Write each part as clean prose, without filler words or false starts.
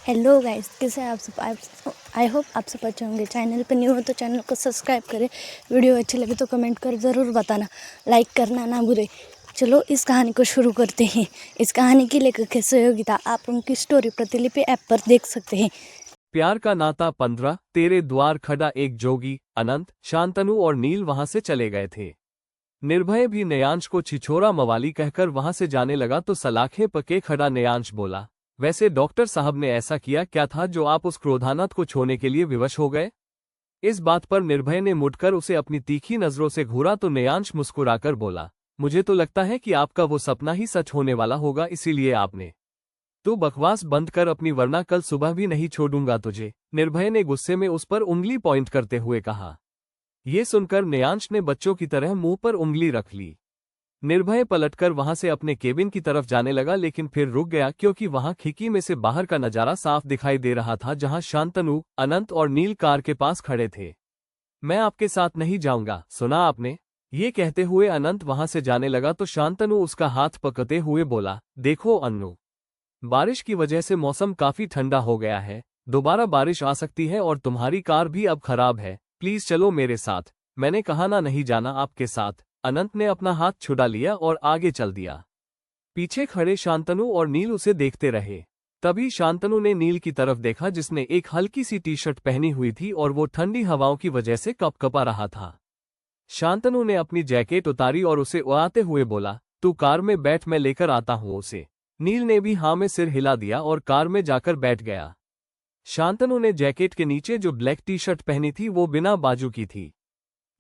Hello guys, कैसे हैं आप सब। आई होप आप सब अच्छे होंगे। चैनल पर न्यू हो तो चैनल को सब्सक्राइब करें। वीडियो अच्छी लगे तो कमेंट कर ज़रूर बताना, लाइक करना ना भूलें। चलो इस कहानी को शुरू करते हैं। इस कहानी की लेखक है सहयोगिता। आप उनकी स्टोरी प्रतिलिपि ऐप पर देख सकते हैं। प्यार का नाता 15। तेरे द्वार खड़ा एक जोगी। अनंत, शांतनु और नील वहां से चले गए थे। निर्भय भी नयांश को छिछोरा मवाली कहकर वहां से जाने लगा तो सलाखें पके खड़ा नयांश बोला, वैसे डॉक्टर साहब ने ऐसा किया क्या था जो आप उस क्रोधानत को छोड़ने के लिए विवश हो गए? इस बात पर निर्भय ने मुड़कर उसे अपनी तीखी नजरों से घूरा तो नयांश मुस्कुराकर बोला, मुझे तो लगता है कि आपका वो सपना ही सच होने वाला होगा, इसीलिए आपने। तू बकवास बंद कर अपनी, वरना कल सुबह भी नहीं छोड़ूंगा तुझे, निर्भय ने गुस्से में उस पर उंगली पॉइंट करते हुए कहा। ये सुनकर नयांश ने बच्चों की तरह मुंह पर उंगली रख ली। निर्भय पलटकर वहां से अपने केबिन की तरफ जाने लगा, लेकिन फिर रुक गया क्योंकि वहां खिड़की में से बाहर का नजारा साफ दिखाई दे रहा था, जहां शांतनु, अनंत और नील कार के पास खड़े थे। मैं आपके साथ नहीं जाऊंगा, सुना आपने? ये कहते हुए अनंत वहां से जाने लगा तो शांतनु उसका हाथ पकड़ते हुए बोला, देखो अन्नू, बारिश की वजह से मौसम काफी ठंडा हो गया है, दोबारा बारिश आ सकती है और तुम्हारी कार भी अब खराब है, प्लीज चलो मेरे साथ। मैंने कहा ना नहीं जाना आपके साथ। अनंत ने अपना हाथ छुड़ा लिया और आगे चल दिया। पीछे खड़े शांतनु और नील उसे देखते रहे। तभी शांतनु ने नील की तरफ देखा, जिसने एक हल्की सी टी शर्ट पहनी हुई थी और वो ठंडी हवाओं की वजह से कपकपा रहा था। शांतनु ने अपनी जैकेट उतारी और उसे उड़ाते हुए बोला, तू कार में बैठ, मैं लेकर आता हूँ उसे। नील ने भी हाँ में सिर हिला दिया और कार में जाकर बैठ गया। शांतनु ने जैकेट के नीचे जो ब्लैक टी शर्ट पहनी थी वो बिना बाजू की थी।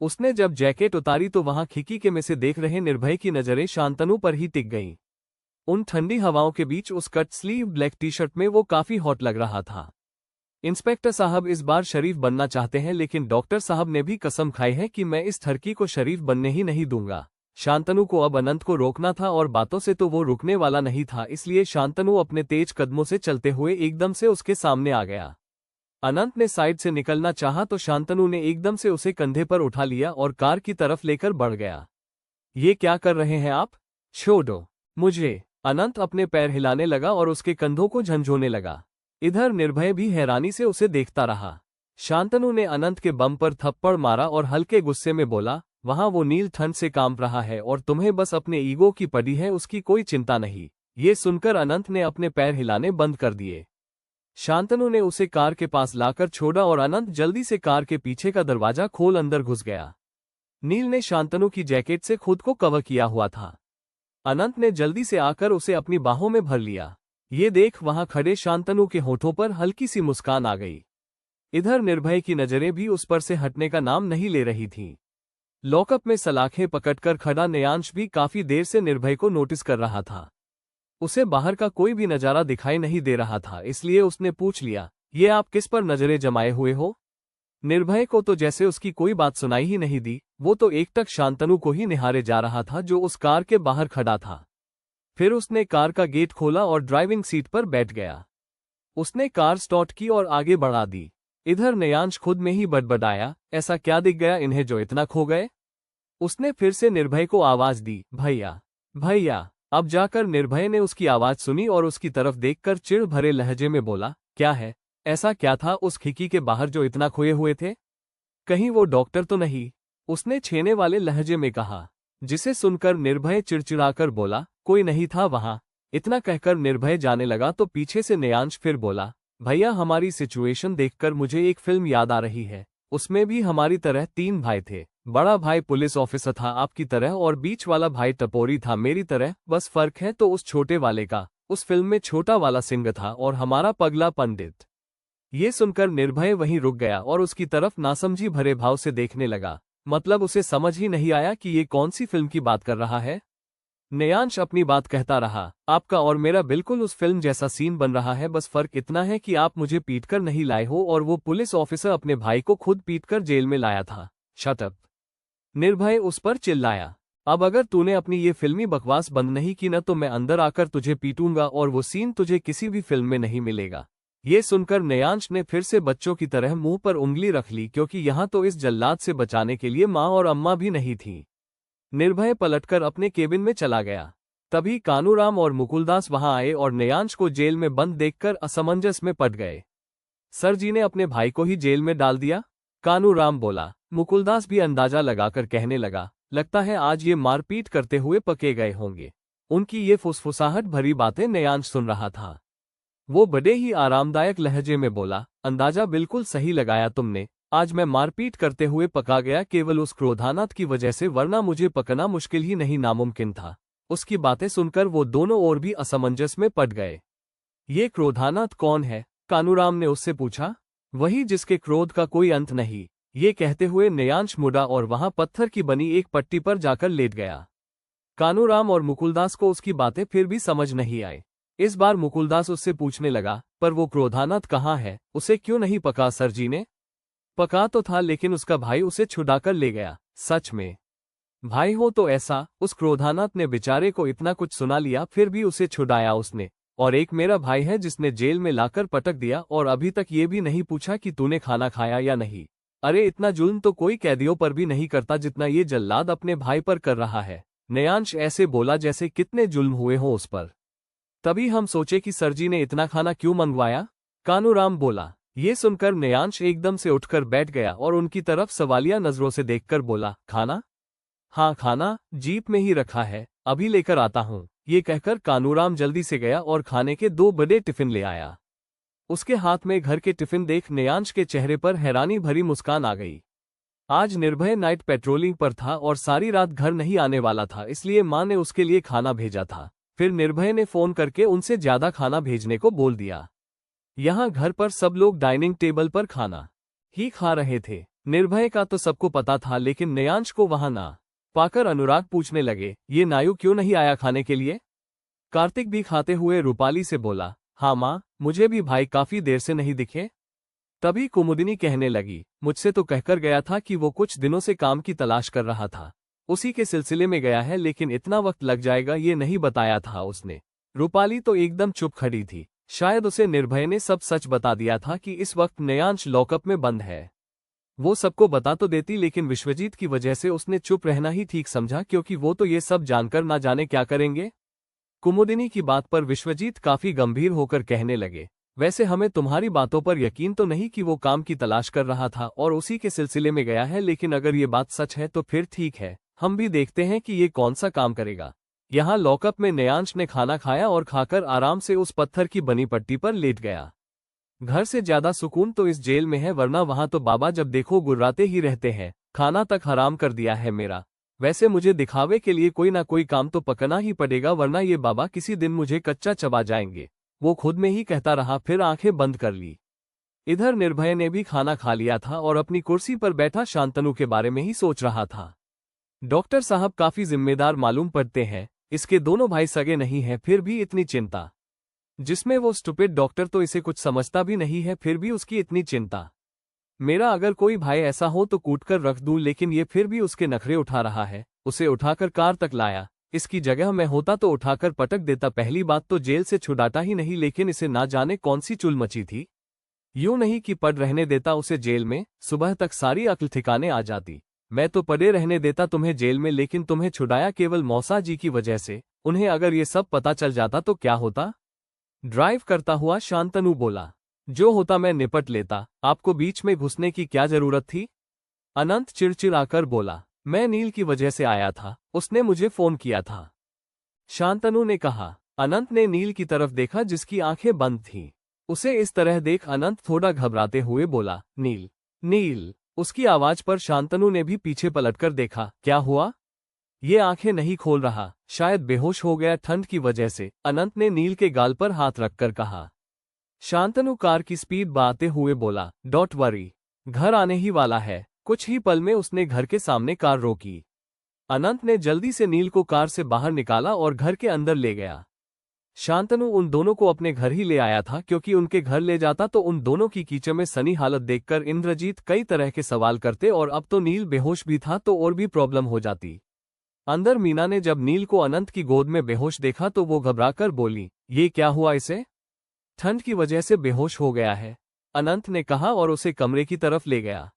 उसने जब जैकेट उतारी तो वहां खिड़की के में से देख रहे निर्भय की नजरें शांतनु पर ही टिक गईं। उन ठंडी हवाओं के बीच उस cut sleeve black T shirt में वो काफी हॉट लग रहा था। इंस्पेक्टर साहब इस बार शरीफ बनना चाहते हैं, लेकिन डॉक्टर साहब ने भी कसम खाई है कि मैं इस ठरकी को शरीफ बनने ही नहीं दूंगा। शांतनु को अब अनंत को रोकना था और बातों से तो वो रुकने वाला नहीं था, इसलिए शांतनु अपने तेज कदमों से चलते हुए एकदम से उसके सामने आ गया। अनंत ने साइड से निकलना चाहा तो शांतनु ने एकदम से उसे कंधे पर उठा लिया और कार की तरफ लेकर बढ़ गया। ये क्या कर रहे हैं आप? छोड़ो मुझे। अनंत अपने पैर हिलाने लगा और उसके कंधों को झंझोने लगा। इधर निर्भय भी हैरानी से उसे देखता रहा। शांतनु ने अनंत के बम पर थप्पड़ मारा और हल्के गुस्से में बोला, वहां वो नील ठंड से कांप रहा है और तुम्हें बस अपने ईगो की पड़ी है, उसकी कोई चिंता नहीं। ये सुनकर अनंत ने अपने पैर हिलाने बंद कर दिए। शांतनु ने उसे कार के पास लाकर छोड़ा और अनंत जल्दी से कार के पीछे का दरवाजा खोल अंदर घुस गया। नील ने शांतनु की जैकेट से खुद को कवर किया हुआ था। अनंत ने जल्दी से आकर उसे अपनी बाहों में भर लिया। ये देख वहां खड़े शांतनु के होठों पर हल्की सी मुस्कान आ गई। इधर निर्भय की नजरें भी उस पर से हटने का नाम नहीं ले रही थीं। लॉकअप में सलाखें पकड़कर खड़ा नयांश भी काफी देर से निर्भय को नोटिस कर रहा था। उसे बाहर का कोई भी नजारा दिखाई नहीं दे रहा था, इसलिए उसने पूछ लिया, ये आप किस पर नजरें जमाए हुए हो? निर्भय को तो जैसे उसकी कोई बात सुनाई ही नहीं दी, वो तो एकटक शांतनु को ही निहारे जा रहा था जो उस कार के बाहर खड़ा था। फिर उसने कार का गेट खोला और ड्राइविंग सीट पर बैठ गया। उसने कार स्टार्ट की और आगे बढ़ा दी। इधर नयांश खुद में ही बड़बड़ाया, ऐसा क्या दिख गया इन्हें जो इतना खो गए? उसने फिर से निर्भय को आवाज दी, भैया भैया। अब जाकर निर्भय ने उसकी आवाज सुनी और उसकी तरफ देखकर चिढ़ भरे लहजे में बोला, क्या है? ऐसा क्या था उस खिड़की के बाहर जो इतना खोए हुए थे? कहीं वो डॉक्टर तो नहीं? उसने छेने वाले लहजे में कहा, जिसे सुनकर निर्भय चिड़चिड़ाकर बोला, कोई नहीं था वहां। इतना कहकर निर्भय जाने लगा तो पीछे से नयांश फिर बोला, भैया हमारी सिचुएशन देखकर मुझे एक फिल्म याद आ रही है। उसमें भी हमारी तरह 3 भाई थे। बड़ा भाई पुलिस ऑफिसर था आपकी तरह और बीच वाला भाई टपोरी था मेरी तरह, बस फर्क है तो उस छोटे वाले का। उस फिल्म में छोटा वाला सिंह था और हमारा पगला पंडित। ये सुनकर निर्भय वहीं रुक गया और उसकी तरफ नासमझी भरे भाव से देखने लगा। मतलब उसे समझ ही नहीं आया कि ये कौन सी फिल्म की बात कर रहा है। नयांश अपनी बात कहता रहा, आपका और मेरा बिल्कुल उस फिल्म जैसा सीन बन रहा है, बस फर्क इतना है कि आप मुझे पीटकर नहीं लाए हो और वो पुलिस ऑफिसर अपने भाई को खुद पीटकर जेल में लाया था। Shut up. निर्भय उस पर चिल्लाया, अब अगर तूने अपनी ये फिल्मी बकवास बंद नहीं की न तो मैं अंदर आकर तुझे पीटूंगा और वो सीन तुझे किसी भी फिल्म में नहीं मिलेगा। ये सुनकर नयांश ने फिर से बच्चों की तरह मुंह पर उंगली रख ली, क्योंकि यहाँ तो इस जल्लाद से बचाने के लिए माँ और अम्मा भी नहीं थी। निर्भय पलटकर अपने केबिन में चला गया। तभी कानूराम और मुकुलदास वहां आए और नेयांश को जेल में बंद देखकर असमंजस में पड़ गए। सर जी ने अपने भाई को ही जेल में डाल दिया? कानूराम बोला। मुकुलदास भी अंदाजा लगाकर कहने लगा, लगता है आज ये मारपीट करते हुए पके गए होंगे। उनकी ये फुसफुसाहट भरी बातें नेयांश सुन रहा था। वो बड़े ही आरामदायक लहजे में बोला, अंदाजा बिल्कुल सही लगाया तुमने। आज मैं मारपीट करते हुए पका गया केवल उस क्रोधानत की वजह से, वरना मुझे पकना मुश्किल ही नहीं नामुमकिन था। उसकी बातें सुनकर वो दोनों और भी असमंजस में पड़ गए। ये क्रोधानत कौन है? कानूराम ने उससे पूछा। वही जिसके क्रोध का कोई अंत नहीं। ये कहते हुए नेयांश मुड़ा और वहां पत्थर की बनी एक पट्टी पर जाकर लेट गया। कानूराम और मुकुलदास को उसकी बातें फिर भी समझ नहीं आई। इस बार मुकुलदास उससे पूछने लगा, पर वो क्रोधानत कहाँ है? उसे क्यों नहीं पका सर जी ने? पका तो था, लेकिन उसका भाई उसे छुड़ाकर ले गया। सच में? भाई हो तो ऐसा? उस क्रोधानत ने बेचारे को इतना कुछ सुना लिया, फिर भी उसे छुड़ाया उसने। और एक मेरा भाई है जिसने जेल में लाकर पटक दिया और अभी तक ये भी नहीं पूछा कि तूने खाना खाया या नहीं। अरे इतना जुल्म तो कोई कैदियों पर भी नहीं करता जितना ये जल्लाद अपने भाई पर कर रहा है। नेयांश ऐसे बोला जैसे कितने जुल्म हुए हों उस पर। तभी हम सोचे कि सर जी ने इतना खाना क्यों मंगवाया? कानूराम बोला। ये सुनकर नेयांश एकदम से उठकर बैठ गया और उनकी तरफ सवालिया नजरों से देखकर बोला, खाना? हाँ खाना, जीप में ही रखा है, अभी लेकर आता हूँ। ये कहकर कानूराम जल्दी से गया और खाने के 2 बड़े टिफिन ले आया। उसके हाथ में घर के टिफिन देख नेयांश के चेहरे पर हैरानी भरी मुस्कान आ गई। आज निर्भय नाइट पेट्रोलिंग पर था और सारी रात घर नहीं आने वाला था, इसलिए माँ ने उसके लिए खाना भेजा था। फिर निर्भय ने फोन करके उनसे ज्यादा खाना भेजने को बोल दिया। यहाँ घर पर सब लोग डाइनिंग टेबल पर खाना ही खा रहे थे। निर्भय का तो सबको पता था, लेकिन नेयांश को वहां ना पाकर अनुराग पूछने लगे, ये नायु क्यों नहीं आया खाने के लिए? कार्तिक भी खाते हुए रूपाली से बोला, हाँ माँ, मुझे भी भाई काफी देर से नहीं दिखे। तभी कुमुदिनी कहने लगी, मुझसे तो कहकर गया था कि वो कुछ दिनों से काम की तलाश कर रहा था, उसी के सिलसिले में गया है, लेकिन इतना वक्त लग जाएगा ये नहीं बताया था उसने। रूपाली तो एकदम चुप खड़ी थी। शायद उसे निर्भय ने सब सच बता दिया था कि इस वक्त नेयांश लॉकअप में बंद है। वो सबको बता तो देती, लेकिन विश्वजीत की वजह से उसने चुप रहना ही ठीक समझा, क्योंकि वो तो ये सब जानकर ना जाने क्या करेंगे। कुमुदिनी की बात पर विश्वजीत काफी गंभीर होकर कहने लगे, वैसे हमें तुम्हारी बातों पर यकीन तो नहीं कि वो काम की तलाश कर रहा था और उसी के सिलसिले में गया है, लेकिन अगर ये बात सच है तो फिर ठीक है, हम भी देखते हैं कि ये कौन सा काम करेगा। यहाँ लॉकअप में नेयांश ने खाना खाया और खाकर आराम से उस पत्थर की बनी पट्टी पर लेट गया। घर से ज्यादा सुकून तो इस जेल में है, वरना वहां तो बाबा जब देखो गुर्राते ही रहते हैं। खाना तक हराम कर दिया है मेरा। वैसे मुझे दिखावे के लिए कोई ना कोई काम तो पकना ही पड़ेगा, वरना ये बाबा किसी दिन मुझे कच्चा चबा जाएंगे। वो खुद में ही कहता रहा, फिर आंखें बंद कर ली। इधर निर्भय ने भी खाना खा लिया था और अपनी कुर्सी पर बैठा शांतनु के बारे में ही सोच रहा था। डॉक्टर साहब काफी जिम्मेदार मालूम पड़ते हैं। इसके दोनों भाई सगे नहीं हैं, फिर भी इतनी चिंता। जिसमें वो स्टुपिड डॉक्टर तो इसे कुछ समझता भी नहीं है, फिर भी उसकी इतनी चिंता। मेरा अगर कोई भाई ऐसा हो तो कूटकर रख दूं, लेकिन ये फिर भी उसके नखरे उठा रहा है। उसे उठाकर कार तक लाया। इसकी जगह मैं होता तो उठाकर पटक देता। पहली बात तो जेल से छुड़ाता ही नहीं, लेकिन इसे ना जाने कौन सी चुल मची थी। यूं नहीं कि पड़ रहने देता उसे जेल में, सुबह तक सारी अक्ल ठिकाने आ जाती। मैं तो पड़े रहने देता तुम्हें जेल में, लेकिन तुम्हें छुड़ाया केवल मौसा जी की वजह से। उन्हें अगर ये सब पता चल जाता तो क्या होता? ड्राइव करता हुआ शांतनु बोला, जो होता मैं निपट लेता, आपको बीच में घुसने की क्या जरूरत थी? अनंत चिड़चिड़ाकर बोला, मैं नील की वजह से आया था, उसने मुझे फोन किया था। शांतनु ने कहा। अनंत ने नील की तरफ देखा जिसकी आंखें बंद थीं। उसे इस तरह देख अनंत थोड़ा घबराते हुए बोला, नील, नील। उसकी आवाज पर शांतनु ने भी पीछे पलटकर देखा। क्या हुआ? ये आंखें नहीं खोल रहा, शायद बेहोश हो गया ठंड की वजह से, अनंत ने नील के गाल पर हाथ रखकर कहा। शांतनु कार की स्पीड बढ़ाते हुए बोला, डोंट वरी, घर आने ही वाला है। कुछ ही पल में उसने घर के सामने कार रोकी। अनंत ने जल्दी से नील को कार से बाहर निकाला और घर के अंदर ले गया। शांतनु उन दोनों को अपने घर ही ले आया था, क्योंकि उनके घर ले जाता तो उन दोनों की कीचड़ में सनी हालत देखकर इंद्रजीत कई तरह के सवाल करते, और अब तो नील बेहोश भी था तो और भी प्रॉब्लम हो जाती। अंदर मीना ने जब नील को अनंत की गोद में बेहोश देखा तो वो घबराकर बोली, ये क्या हुआ इसे? ठंड की वजह से बेहोश हो गया है, अनंत ने कहा और उसे कमरे की तरफ ले गया।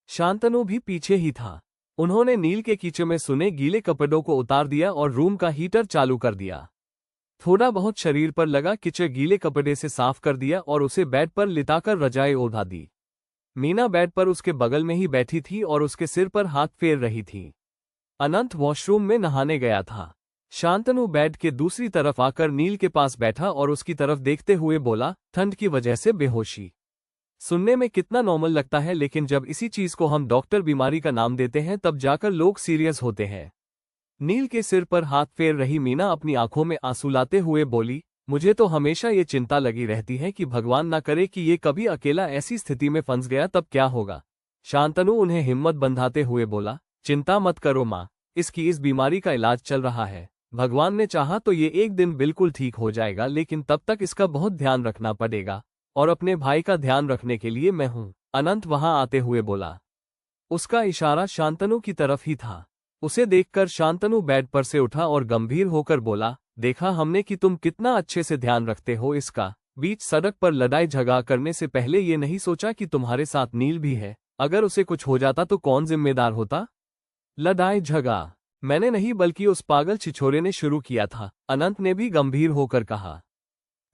शांतनु भी पीछे ही था। उन्होंने नील के कीचड़ में सुने गीले कपड़ों को उतार दिया और रूम का हीटर चालू कर दिया। थोड़ा बहुत शरीर पर लगा कीचड़ गीले कपड़े से साफ कर दिया और उसे बेड पर लिटाकर रजाई ओढ़ा दी। मीना बेड पर उसके बगल में ही बैठी थी और उसके सिर पर हाथ फेर रही थी। अनंत वॉशरूम में नहाने गया था। शांतनु बेड के दूसरी तरफ आकर नील के पास बैठा और उसकी तरफ देखते हुए बोला, ठंड की वजह से बेहोशी। सुनने में कितना नॉर्मल लगता है, लेकिन जब इसी चीज को हम डॉक्टर बीमारी का नाम देते हैं तब जाकर लोग सीरियस होते हैं। नील के सिर पर हाथ फेर रही मीना अपनी आंखों में आंसू लाते हुए बोली, मुझे तो हमेशा ये चिंता लगी रहती है कि भगवान ना करे कि ये कभी अकेला ऐसी स्थिति में फंस गया तब क्या होगा। शांतनु उन्हें हिम्मत बंधाते हुए बोला, चिंता मत करो माँ, इस बीमारी का इलाज चल रहा है। भगवान ने चाहा तो ये एक दिन बिल्कुल ठीक हो जाएगा, लेकिन तब तक इसका बहुत ध्यान रखना पड़ेगा और अपने भाई का ध्यान रखने के लिए मैं हूँ। अनंत वहां आते हुए बोला। उसका इशारा शांतनु की तरफ ही था। उसे देखकर शांतनु बेड पर से उठा और गंभीर होकर बोला, देखा हमने कि तुम कितना अच्छे से ध्यान रखते हो इसका। बीच सड़क पर लड़ाई झगड़ा करने से पहले ये नहीं सोचा कि तुम्हारे साथ नील भी है। अगर उसे कुछ हो जाता तो कौन जिम्मेदार होता? लड़ाई झगड़ा मैंने नहीं बल्कि उस पागल छिछोरे ने शुरू किया था, अनंत ने भी गंभीर होकर कहा।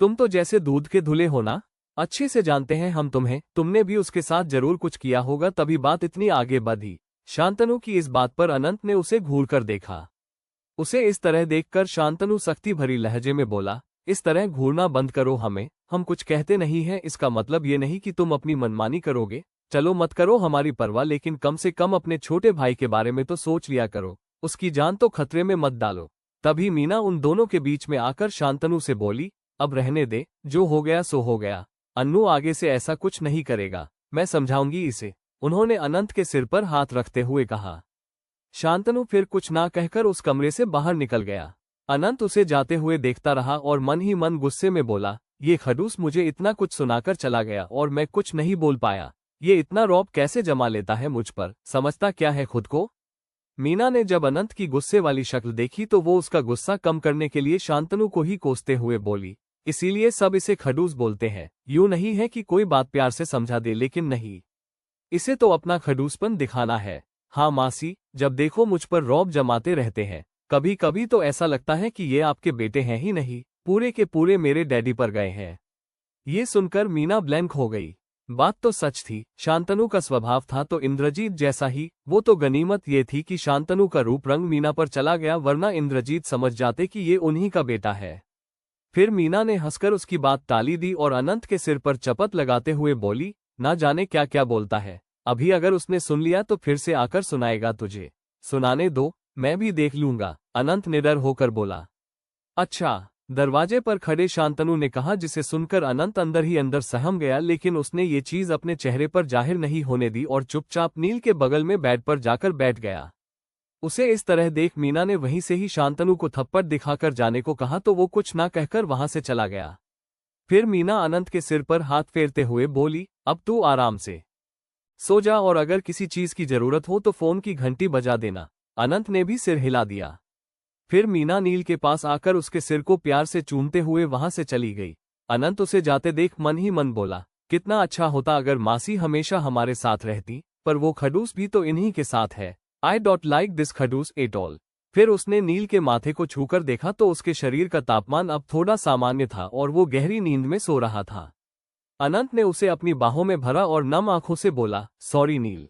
तुम तो जैसे दूध के धुले हो ना, अच्छे से जानते हैं हम तुम्हें, तुमने भी उसके साथ जरूर कुछ किया होगा तभी बात इतनी आगे बढ़ी। शांतनु की इस बात पर अनंत ने उसे घूरकर देखा। उसे इस तरह देखकर शांतनु सख्ती भरी लहजे में बोला, इस तरह घूरना बंद करो, हम कुछ कहते नहीं हैं, इसका मतलब ये नहीं कि तुम अपनी मनमानी करोगे। चलो मत करो हमारी परवाह, लेकिन कम से कम अपने छोटे भाई के बारे में तो सोच लिया करो, उसकी जान तो खतरे में मत डालो। तभी मीना उन दोनों के बीच में आकर शांतनु से बोली, अब रहने दे, जो हो गया सो हो गया। अन्नू आगे से ऐसा कुछ नहीं करेगा, मैं समझाऊंगी इसे। उन्होंने अनंत के सिर पर हाथ रखते हुए कहा। शांतनु फिर कुछ ना कहकर उस कमरे से बाहर निकल गया। अनंत उसे जाते हुए देखता रहा और मन ही मन गुस्से में बोला, ये खड़ूस मुझे इतना कुछ सुनाकर चला गया और मैं कुछ नहीं बोल पाया। ये इतना रौब कैसे जमा लेता है मुझ पर, समझता क्या है खुद को? मीना ने जब अनंत की गुस्से वाली शक्ल देखी तो वो उसका गुस्सा कम करने के लिए शांतनु को ही कोसते हुए बोली, इसीलिए सब इसे खड़ूस बोलते हैं। यूं नहीं है कि कोई बात प्यार से समझा दे, लेकिन नहीं, इसे तो अपना खड़ूसपन दिखाना है। हाँ मासी, जब देखो मुझ पर रौब जमाते रहते हैं। कभी कभी तो ऐसा लगता है कि ये आपके बेटे हैं ही नहीं, पूरे के पूरे मेरे डैडी पर गए हैं। ये सुनकर मीना ब्लैंक हो गई। बात तो सच थी, शांतनु का स्वभाव था तो इंद्रजीत जैसा ही। वो तो गनीमत ये थी कि शांतनु का रूप रंग मीना पर चला गया, वरना इंद्रजीत समझ जाते कि ये उन्हीं का बेटा है। फिर मीना ने हंसकर उसकी बात टाली दी और अनंत के सिर पर चपत लगाते हुए बोली, ना जाने क्या क्या बोलता है, अभी अगर उसने सुन लिया तो फिर से आकर सुनाएगा तुझे। सुनाने दो, मैं भी देख लूंगा, अनंत निडर होकर बोला। अच्छा, दरवाजे पर खड़े शांतनु ने कहा, जिसे सुनकर अनंत अंदर ही अंदर सहम गया, लेकिन उसने ये चीज अपने चेहरे पर जाहिर नहीं होने दी और चुपचाप नील के बगल में बेड पर जाकर बैठ गया। उसे इस तरह देख मीना ने वहीं से ही शांतनु को थप्पड़ दिखाकर जाने को कहा तो वो कुछ ना कहकर वहां से चला गया। फिर मीना अनंत के सिर पर हाथ फेरते हुए बोली, अब तू आराम से सो जा और अगर किसी चीज की जरूरत हो तो फोन की घंटी बजा देना। अनंत ने भी सिर हिला दिया। फिर मीना नील के पास आकर उसके सिर को प्यार से चूमते हुए वहां से चली गई। अनंत उसे जाते देख मन ही मन बोला, कितना अच्छा होता अगर मासी हमेशा हमारे साथ रहती, पर वो खड़ूस भी तो इन्हीं के साथ है। आई डोंट लाइक दिस खड़ूस एट ऑल। फिर उसने नील के माथे को छूकर देखा तो उसके शरीर का तापमान अब थोड़ा सामान्य था और वो गहरी नींद में सो रहा था। अनंत ने उसे अपनी बाहों में भरा और नम आंखों से बोला, सॉरी नील,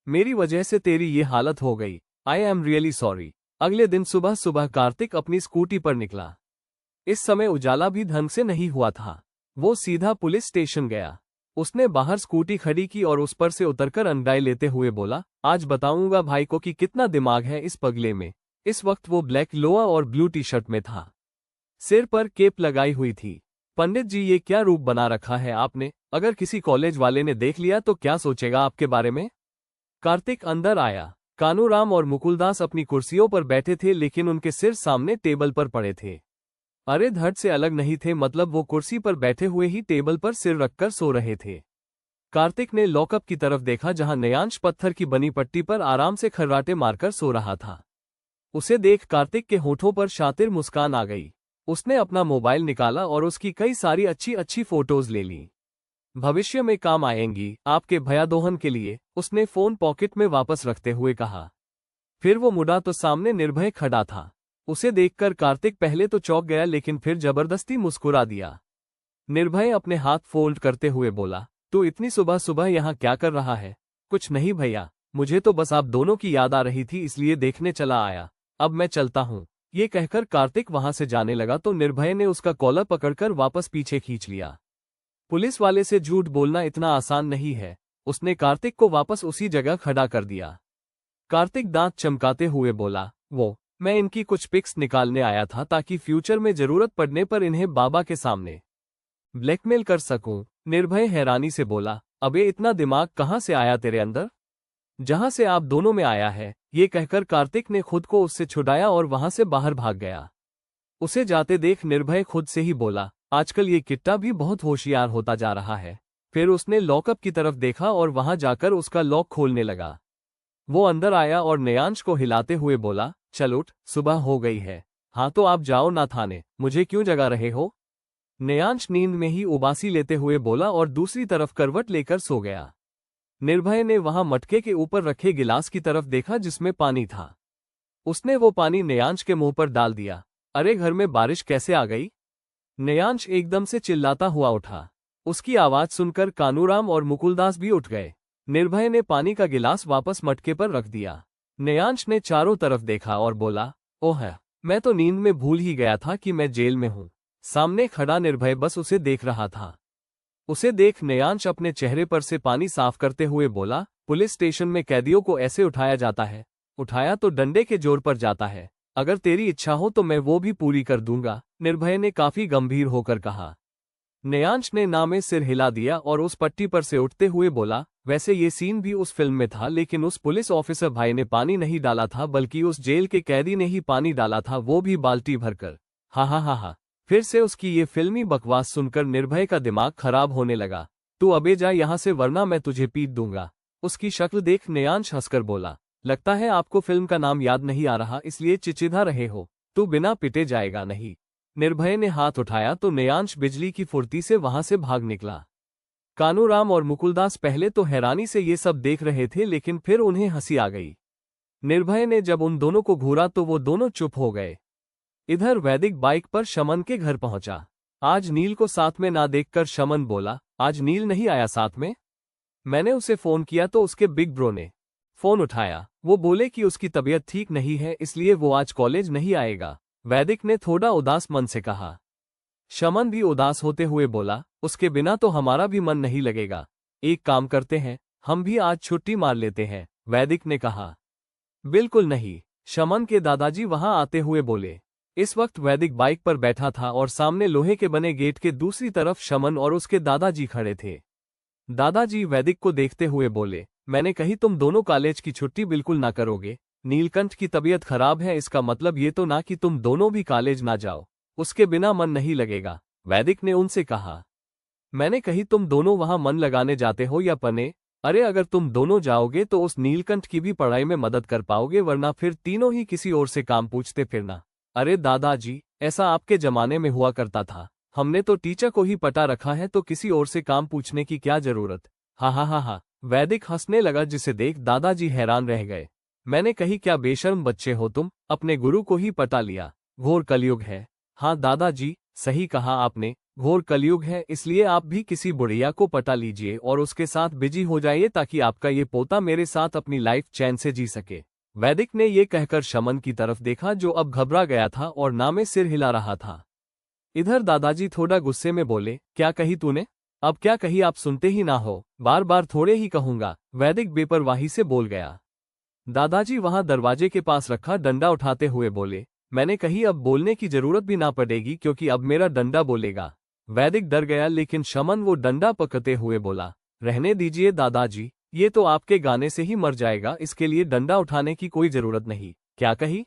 मेरी वजह से तेरी ये हालत हो गई। I am really sorry. अगले दिन सुबह सुबह कार्तिक अपनी स्कूटी पर निकला। इस समय उजाला भी ढंग से नहीं हुआ था। वो सीधा पुलिस स्टेशन गया। उसने बाहर स्कूटी खड़ी की और उस पर से उतरकर अंगड़ाई लेते हुए बोला, आज बताऊंगा भाई को कि कितना दिमाग है इस पगले में। इस वक्त वो ब्लैक लोअर और ब्लू टी शर्ट में था। सिर पर केप लगाई हुई थी। पंडित जी, ये क्या रूप बना रखा है आपने? अगर किसी कॉलेज वाले ने देख लिया तो क्या सोचेगा आपके बारे में? कार्तिक अंदर आया। कानूराम और मुकुलदास अपनी कुर्सियों पर बैठे थे, लेकिन उनके सिर सामने टेबल पर पड़े थे। अरे धड़ से अलग नहीं थे, मतलब वो कुर्सी पर बैठे हुए ही टेबल पर सिर रखकर सो रहे थे। कार्तिक ने लॉकअप की तरफ देखा, जहां नयांश पत्थर की बनी पट्टी पर आराम से खर्राटे मारकर सो रहा था। उसे देख कार्तिक के होठों पर शातिर मुस्कान आ गई। उसने अपना मोबाइल निकाला और उसकी कई सारी अच्छी अच्छी फोटोज ले ली। भविष्य में काम आएंगी आपके भयादोहन के लिए, उसने फोन पॉकेट में वापस रखते हुए कहा। फिर वो मुड़ा तो सामने निर्भय खड़ा था। उसे देखकर कार्तिक पहले तो चौंक गया, लेकिन फिर जबरदस्ती मुस्कुरा दिया। निर्भय अपने हाथ फोल्ड करते हुए बोला, तू इतनी सुबह सुबह यहाँ क्या कर रहा है? कुछ नहीं भैया, मुझे तो बस आप दोनों की याद आ रही थी, इसलिए देखने चला आया। अब मैं चलता हूँ। ये कहकर कार्तिक वहां से जाने लगा तो निर्भय ने उसका कॉलर पकड़कर वापस पीछे खींच लिया। पुलिस वाले से झूठ बोलना इतना आसान नहीं है। उसने कार्तिक को वापस उसी जगह खड़ा कर दिया। कार्तिक दांत चमकाते हुए बोला, मैं इनकी कुछ पिक्स निकालने आया था ताकि फ्यूचर में जरूरत पड़ने पर इन्हें बाबा के सामने ब्लैकमेल कर सकूं। निर्भय हैरानी से बोला, अबे इतना दिमाग कहां से आया तेरे अंदर? जहां से आप दोनों में आया है। ये कहकर कार्तिक ने खुद को उससे छुड़ाया और वहां से बाहर भाग गया। उसे जाते देख निर्भय खुद से ही बोला, आजकल ये किट्टा भी बहुत होशियार होता जा रहा है। फिर उसने लॉकअप की तरफ देखा और वहां जाकर उसका लॉक खोलने लगा। वो अंदर आया और नेयांश को हिलाते हुए बोला, चल उठ, सुबह हो गई है। हाँ तो आप जाओ ना थाने, मुझे क्यों जगा रहे हो? नेयांश नींद में ही उबासी लेते हुए बोला और दूसरी तरफ करवट लेकर सो गया। निर्भय ने वहां मटके के ऊपर रखे गिलास की तरफ देखा जिसमें पानी था। उसने वो पानी नेयांश के मुंह पर डाल दिया। अरे घर में बारिश कैसे आ गई? नेयांश एकदम से चिल्लाता हुआ उठा। उसकी आवाज सुनकर कानूराम और मुकुलदास भी उठ गए। निर्भय ने पानी का गिलास वापस मटके पर रख दिया। नेयांश ने चारों तरफ देखा और बोला, ओह, मैं तो नींद में भूल ही गया था कि मैं जेल में हूं। सामने खड़ा निर्भय बस उसे देख रहा था। उसे देख नेयांश अपने चेहरे पर से पानी साफ करते हुए बोला, पुलिस स्टेशन में कैदियों को ऐसे उठाया जाता है? उठाया तो डंडे के जोर पर जाता है। अगर तेरी इच्छा हो तो मैं वो भी पूरी कर दूंगा, निर्भय ने काफी गंभीर होकर कहा। नेयांश ने ना में सिर हिला दिया और उस पट्टी पर से उठते हुए बोला, वैसे ये सीन भी उस फिल्म में था, लेकिन उस पुलिस ऑफिसर भाई ने पानी नहीं डाला था, बल्कि उस जेल के कैदी ने ही पानी डाला था, वो भी बाल्टी भरकर। हा हा हा हा। फिर से उसकी ये फिल्मी बकवास सुनकर निर्भय का दिमाग खराब होने लगा। तू अबे जा यहां से, वरना मैं तुझे पीट दूंगा। उसकी शक्ल देख नेयांश हंसकर बोला, लगता है आपको फिल्म का नाम याद नहीं आ रहा, इसलिए चिचिधा रहे हो। तू बिना पिटे जाएगा नहीं। निर्भय ने हाथ उठाया तो नेयांश बिजली की फुर्ती से वहां से भाग निकला। कानूराम और मुकुलदास पहले तो हैरानी से ये सब देख रहे थे, लेकिन फिर उन्हें हंसी आ गई। निर्भय ने जब उन दोनों को घूरा तो वो दोनों चुप हो गए। इधर वैदिक बाइक पर शमन के घर पहुंचा। आज नील को साथ में ना देखकर शमन बोला, आज नील नहीं आया साथ में? मैंने उसे फोन किया तो उसके बिग ब्रो ने फोन उठाया। वो बोले कि उसकी तबीयत ठीक नहीं है, इसलिए वो आज कॉलेज नहीं आएगा। वैदिक ने थोड़ा उदास मन से कहा। शमन भी उदास होते हुए बोला, उसके बिना तो हमारा भी मन नहीं लगेगा। एक काम करते हैं, हम भी आज छुट्टी मार लेते हैं, वैदिक ने कहा। बिल्कुल नहीं, शमन के दादाजी वहां आते हुए बोले। इस वक्त वैदिक बाइक पर बैठा था और सामने लोहे के बने गेट के दूसरी तरफ शमन और उसके दादाजी खड़े थे। दादाजी वैदिक को देखते हुए बोले, मैंने कही तुम दोनों कॉलेज की छुट्टी बिल्कुल ना करोगे। नीलकंठ की तबीयत खराब है, इसका मतलब ये तो ना कि तुम दोनों भी कॉलेज ना जाओ, उसके बिना मन नहीं लगेगा, वैदिक ने उनसे कहा। मैंने कही तुम दोनों वहां मन लगाने जाते हो या पने? अरे अगर तुम दोनों जाओगे तो उस नीलकंठ की भी पढ़ाई में मदद कर पाओगे, वरना फिर तीनों ही किसी और से काम पूछते फिरना। अरे दादाजी, ऐसा आपके जमाने में हुआ करता था। हमने तो टीचर को ही पटा रखा है, तो किसी और से काम पूछने की क्या जरूरत? हा हा हा हा। वैदिक हंसने लगा, जिसे देख दादाजी हैरान रह गए। मैंने कही क्या बेशर्म बच्चे हो तुम, अपने गुरु को ही पटा लिया। घोर कलयुग है। हाँ दादाजी, सही कहा आपने, घोर कलयुग है, इसलिए आप भी किसी बुढ़िया को पटा लीजिए और उसके साथ बिजी हो जाइए, ताकि आपका ये पोता मेरे साथ अपनी लाइफ चैन से जी सके। वैदिक ने ये कहकर शमन की तरफ देखा, जो अब घबरा गया था और ना में सिर हिला रहा था। इधर दादाजी थोड़ा गुस्से में बोले, क्या कही तूने? अब क्या कही, आप सुनते ही ना हो, बार बार थोड़े ही कहूंगा, वैदिक बेपरवाही से बोल गया। दादाजी वहां दरवाजे के पास रखा डंडा उठाते हुए बोले, मैंने कही अब बोलने की जरूरत भी ना पड़ेगी, क्योंकि अब मेरा डंडा बोलेगा। वैदिक डर गया, लेकिन शमन वो डंडा पकड़ते हुए बोला, रहने दीजिए दादाजी, ये तो आपके गाने से ही मर जाएगा, इसके लिए डंडा उठाने की कोई जरूरत नहीं। क्या कही?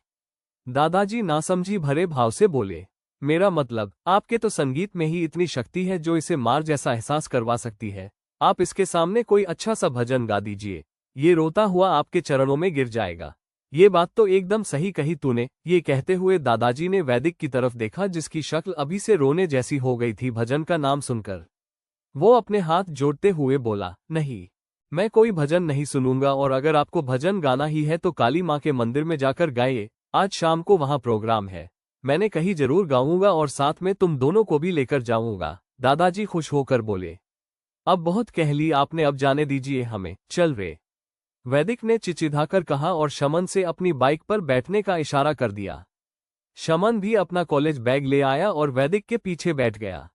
दादाजी नासमझी भरे भाव से बोले, मेरा मतलब, आपके तो संगीत में ही इतनी शक्ति है जो इसे मार जैसा एहसास करवा सकती है। आप इसके सामने कोई अच्छा सा भजन गा दीजिए, ये रोता हुआ आपके चरणों में गिर जाएगा। ये बात तो एकदम सही कही तूने। ये कहते हुए दादाजी ने वैदिक की तरफ देखा, जिसकी शक्ल अभी से रोने जैसी हो गई थी भजन का नाम सुनकर। वो अपने हाथ जोड़ते हुए बोला, नहीं, मैं कोई भजन नहीं सुनूंगा, और अगर आपको भजन गाना ही है तो काली माँ के मंदिर में जाकर गाइए, आज शाम को वहाँ प्रोग्राम है। मैंने कही जरूर गाऊंगा और साथ में तुम दोनों को भी लेकर जाऊंगा, दादाजी खुश होकर बोले। अब बहुत कह ली आपने, अब जाने दीजिए हमें, चल रे, वैदिक ने चिचिधाकर कहा और शमन से अपनी बाइक पर बैठने का इशारा कर दिया। शमन भी अपना कॉलेज बैग ले आया और वैदिक के पीछे बैठ गया।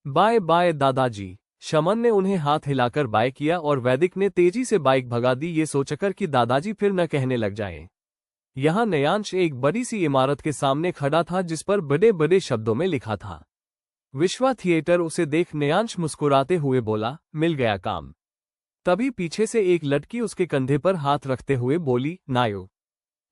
बाय बाय दादाजी, शमन ने उन्हें हाथ हिलाकर बाय किया और वैदिक ने तेजी से बाइक भगा दी, ये सोचकर कि दादाजी फिर न कहने लग जाएं। यहाँ नयांश एक बड़ी सी इमारत के सामने खड़ा था जिस पर बड़े बड़े शब्दों में लिखा था विश्वा थिएटर। उसे देख नयांश मुस्कुराते हुए बोला, मिल गया काम। तभी पीछे से एक लड़की उसके कंधे पर हाथ रखते हुए बोली, नायो,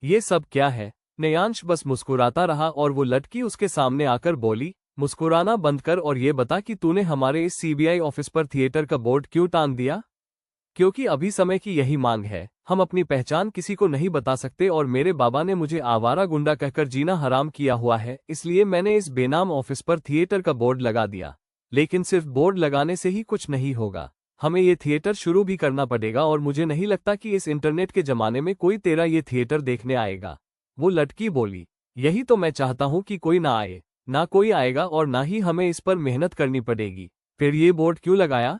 ये सब क्या है? नयांश बस मुस्कुराता रहा और वो लड़की उसके सामने आकर बोली, मुस्कुराना बंद कर और ये बता कि तूने हमारे इस सीबीआई ऑफिस पर थिएटर का बोर्ड क्यों टांग दिया? क्योंकि अभी समय की यही मांग है, हम अपनी पहचान किसी को नहीं बता सकते और मेरे बाबा ने मुझे आवारा गुंडा कहकर जीना हराम किया हुआ है, इसलिए मैंने इस बेनाम ऑफिस पर थिएटर का बोर्ड लगा दिया। लेकिन सिर्फ बोर्ड लगाने से ही कुछ नहीं होगा, हमें ये थिएटर शुरू भी करना पड़ेगा और मुझे नहीं लगता कि इस इंटरनेट के जमाने में कोई तेरा ये थिएटर देखने आएगा। वो लड़की बोली, यही तो मैं चाहता हूँ कि कोई ना आए, ना कोई आएगा और ना ही हमें इस पर मेहनत करनी पड़ेगी। फिर ये बोर्ड क्यों लगाया?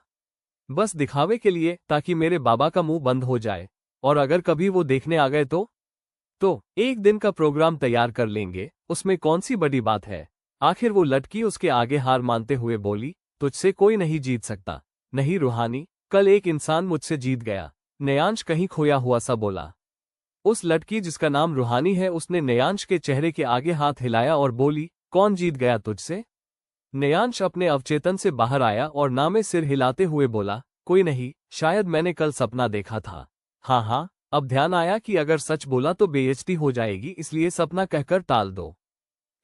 बस दिखावे के लिए, ताकि मेरे बाबा का मुंह बंद हो जाए, और अगर कभी वो देखने आ गए तो एक दिन का प्रोग्राम तैयार कर लेंगे, उसमें कौन सी बड़ी बात है। आखिर वो लड़की उसके आगे हार मानते हुए बोली, तुझसे कोई नहीं जीत सकता। नहीं रूहानी, कल एक इंसान मुझसे जीत गया। नयांश कहीं खोया हुआ सा बोला। उस लड़की जिसका नाम रूहानी है, उसने नयांश के चेहरे के आगे हाथ हिलाया और बोली, कौन जीत गया तुझसे? नयांश अपने अवचेतन से बाहर आया और ना में सिर हिलाते हुए बोला, कोई नहीं, शायद मैंने कल सपना देखा था। हाँ, अब ध्यान आया कि अगर सच बोला तो बेइज्जती हो जाएगी, इसलिए सपना कहकर टाल दो।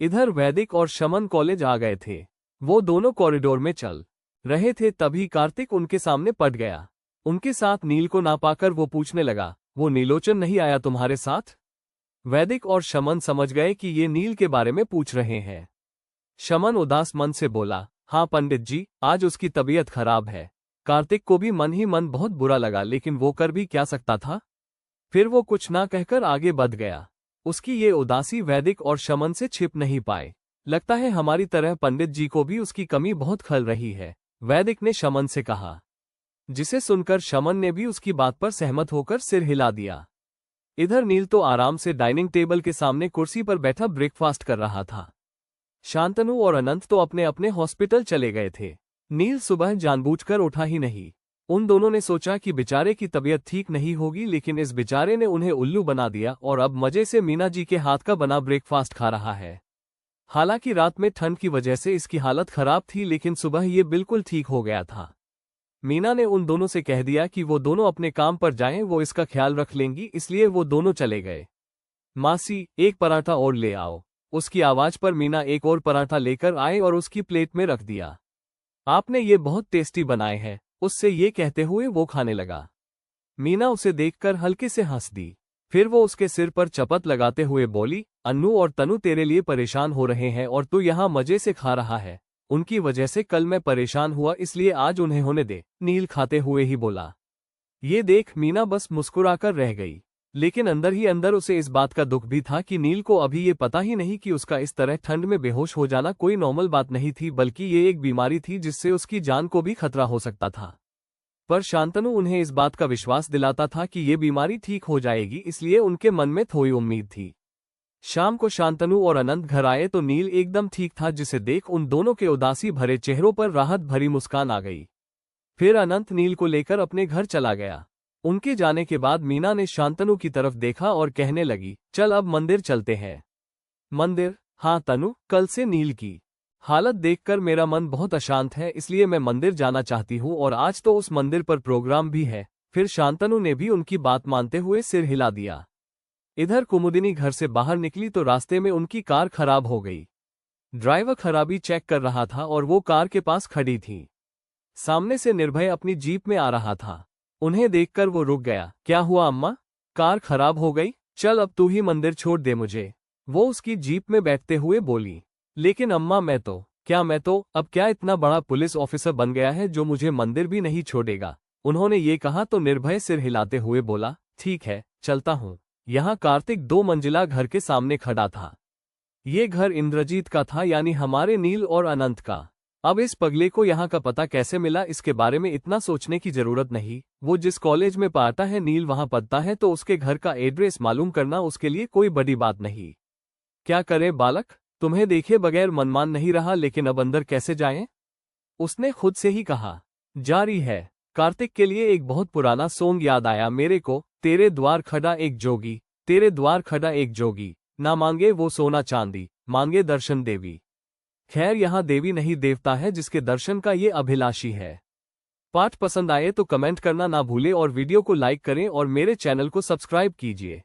इधर वैदिक और शमन कॉलेज आ गए थे। वो दोनों कॉरिडोर में चल रहे थे, तभी कार्तिक उनके सामने पड़ गया। उनके साथ नील को ना पाकर वो पूछने लगा, वो नीलोचन नहीं आया तुम्हारे साथ? वैदिक और शमन समझ गए कि ये नील के बारे में पूछ रहे हैं। शमन उदास मन से बोला, हाँ पंडित जी, आज उसकी तबीयत खराब है। कार्तिक को भी मन ही मन बहुत बुरा लगा, लेकिन वो कर भी क्या सकता था। फिर वो कुछ ना कहकर आगे बढ़ गया। उसकी ये उदासी वैदिक और शमन से छिप नहीं पाए। लगता है हमारी तरह पंडित जी को भी उसकी कमी बहुत खल रही है, वैदिक ने शमन से कहा, जिसे सुनकर शमन ने भी उसकी बात पर सहमत होकर सिर हिला दिया। इधर नील तो आराम से डाइनिंग टेबल के सामने कुर्सी पर बैठा ब्रेकफास्ट कर रहा था। शांतनु और अनंत तो अपने अपने हॉस्पिटल चले गए थे। नील सुबह जानबूझकर उठा ही नहीं। उन दोनों ने सोचा कि बेचारे की तबीयत ठीक नहीं होगी, लेकिन इस बेचारे ने उन्हें उल्लू बना दिया और अब मजे से मीना जी के हाथ का बना ब्रेकफास्ट खा रहा है। हालांकि रात में ठंड की वजह से इसकी हालत खराब थी, लेकिन सुबह ये बिल्कुल ठीक हो गया था। मीना ने उन दोनों से कह दिया कि वो दोनों अपने काम पर जाएं, वो इसका ख्याल रख लेंगी, इसलिए वो दोनों चले गए। मासी, एक पराठा और ले आओ। उसकी आवाज पर मीना एक और पराठा लेकर आए और उसकी प्लेट में रख दिया। आपने ये बहुत टेस्टी बनाए हैं, उससे ये कहते हुए वो खाने लगा। मीना उसे देखकर हल्के से हंस दी। फिर वो उसके सिर पर चपत लगाते हुए बोली, अन्नू और तनु तेरे लिए परेशान हो रहे हैं और तू यहाँ मजे से खा रहा है। उनकी वजह से कल मैं परेशान हुआ, इसलिए आज उन्हें होने दे, नील खाते हुए ही बोला। ये देख मीना बस मुस्कुराकर रह गई, लेकिन अंदर ही अंदर उसे इस बात का दुख भी था कि नील को अभी ये पता ही नहीं कि उसका इस तरह ठंड में बेहोश हो जाना कोई नॉर्मल बात नहीं थी, बल्कि ये एक बीमारी थी जिससे उसकी जान को भी खतरा हो सकता था। पर शांतनु उन्हें इस बात का विश्वास दिलाता था कि ये बीमारी ठीक हो जाएगी, इसलिए उनके मन में थोड़ी उम्मीद थी। शाम को शांतनु और अनंत घर आए तो नील एकदम ठीक था, जिसे देख उन दोनों के उदासी भरे चेहरों पर राहत भरी मुस्कान आ गई। फिर अनंत नील को लेकर अपने घर चला गया। उनके जाने के बाद मीना ने शांतनु की तरफ देखा और कहने लगी, चल अब मंदिर चलते हैं। मंदिर? हाँ तनु, कल से नील की हालत देखकर मेरा मन बहुत अशांत है, इसलिए मैं मंदिर जाना चाहती हूँ और आज तो उस मंदिर पर प्रोग्राम भी है। फिर शांतनु ने भी उनकी बात मानते हुए सिर हिला दिया। इधर कुमुदिनी घर से बाहर निकली तो रास्ते में उनकी कार खराब हो गई। ड्राइवर खराबी चेक कर रहा था और वो कार के पास खड़ी थी। सामने से निर्भय अपनी जीप में आ रहा था। उन्हें देखकर वो रुक गया। क्या हुआ अम्मा, कार खराब हो गई? चल अब तू ही मंदिर छोड़ दे मुझे, वो उसकी जीप में बैठते हुए बोली। लेकिन अम्मा मैं तो अब क्या इतना बड़ा पुलिस ऑफिसर बन गया है जो मुझे मंदिर भी नहीं छोड़ेगा? उन्होंने ये कहा तो निर्भय सिर हिलाते हुए बोला, ठीक है, चलता हूँ। यहाँ कार्तिक 2 मंजिला घर के सामने खड़ा था। ये घर इंद्रजीत का था, यानी हमारे नील और अनंत का। अब इस पगले को यहाँ का पता कैसे मिला, इसके बारे में इतना सोचने की जरूरत नहीं। वो जिस कॉलेज में पढ़ता है नील वहाँ पढ़ता है, तो उसके घर का एड्रेस मालूम करना उसके लिए कोई बड़ी बात नहीं। क्या करे बालक, तुम्हें देखे बगैर मनमान नहीं रहा, लेकिन अब अंदर कैसे जाएं? उसने खुद से ही कहा। जारी है। कार्तिक के लिए एक बहुत पुराना सॉन्ग याद आया मेरे को, तेरे द्वार खड़ा एक जोगी, तेरे द्वार खड़ा एक जोगी, ना मांगे वो सोना चांदी, मांगे दर्शन देवी। खैर यहाँ देवी नहीं देवता है जिसके दर्शन का ये अभिलाषी है। पाठ पसंद आए तो कमेंट करना ना भूले और वीडियो को लाइक करें और मेरे चैनल को सब्सक्राइब कीजिए।